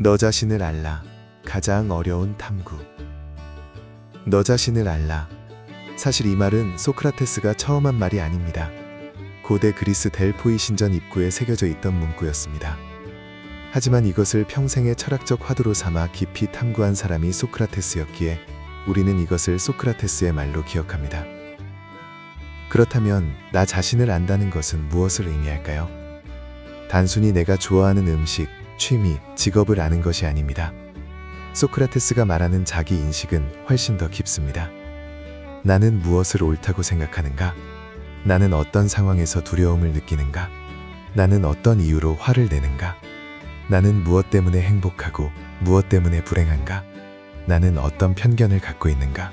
너 자신을 알라. 가장 어려운 탐구. 너 자신을 알라. 사실 이 말은 소크라테스가 처음 한 말이 아닙니다. 고대 그리스 델포이 신전 입구에 새겨져 있던 문구였습니다. 하지만 이것을 평생의 철학적 화두로 삼아 깊이 탐구한 사람이 소크라테스였기에 우리는 이것을 소크라테스의 말로 기억합니다. 그렇다면 나 자신을 안다는 것은 무엇을 의미할까요? 단순히 내가 좋아하는 음식, 취미, 직업을 아는 것이 아닙니다. 소크라테스가 말하는 자기 인식은 훨씬 더 깊습니다. 나는 무엇을 옳다고 생각하는가? 나는 어떤 상황에서 두려움을 느끼는가? 나는 어떤 이유로 화를 내는가? 나는 무엇 때문에 행복하고 무엇 때문에 불행한가? 나는 어떤 편견을 갖고 있는가?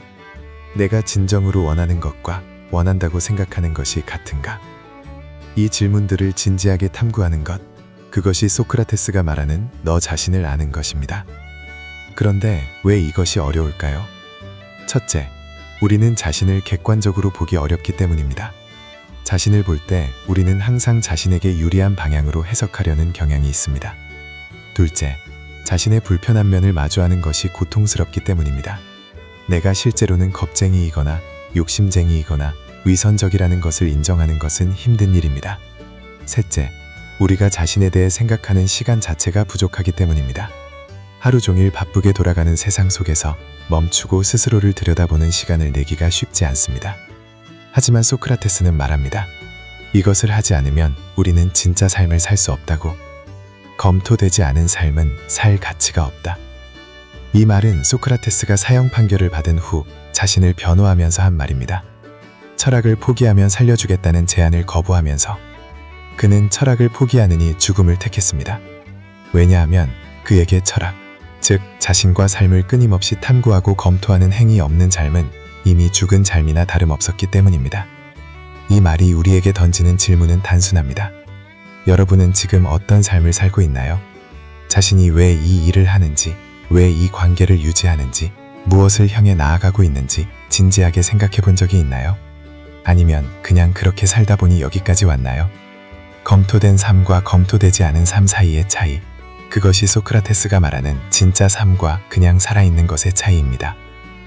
내가 진정으로 원하는 것과 원한다고 생각하는 것이 같은가? 이 질문들을 진지하게 탐구하는 것, 그것이 소크라테스가 말하는 너 자신을 아는 것입니다. 그런데 왜 이것이 어려울까요? 첫째, 우리는 자신을 객관적으로 보기 어렵기 때문입니다. 자신을 볼 때 우리는 항상 자신에게 유리한 방향으로 해석하려는 경향이 있습니다. 둘째, 자신의 불편한 면을 마주하는 것이 고통스럽기 때문입니다. 내가 실제로는 겁쟁이이거나 욕심쟁이이거나 위선적이라는 것을 인정하는 것은 힘든 일입니다. 셋째, 우리가 자신에 대해 생각하는 시간 자체가 부족하기 때문입니다. 하루 종일 바쁘게 돌아가는 세상 속에서 멈추고 스스로를 들여다보는 시간을 내기가 쉽지 않습니다. 하지만 소크라테스는 말합니다. 이것을 하지 않으면 우리는 진짜 삶을 살 수 없다고. 검토되지 않은 삶은 살 가치가 없다. 이 말은 소크라테스가 사형 판결을 받은 후 자신을 변호하면서 한 말입니다. 철학을 포기하면 살려주겠다는 제안을 거부하면서 그는 철학을 포기하느니 죽음을 택했습니다. 왜냐하면 그에게 철학, 즉 자신과 삶을 끊임없이 탐구하고 검토하는 행위 없는 삶은 이미 죽은 삶이나 다름없었기 때문입니다. 이 말이 우리에게 던지는 질문은 단순합니다. 여러분은 지금 어떤 삶을 살고 있나요? 자신이 왜 이 일을 하는지, 왜 이 관계를 유지하는지, 무엇을 향해 나아가고 있는지 진지하게 생각해 본 적이 있나요? 아니면 그냥 그렇게 살다 보니 여기까지 왔나요? 검토된 삶과 검토되지 않은 삶 사이의 차이, 그것이 소크라테스가 말하는 진짜 삶과 그냥 살아있는 것의 차이입니다.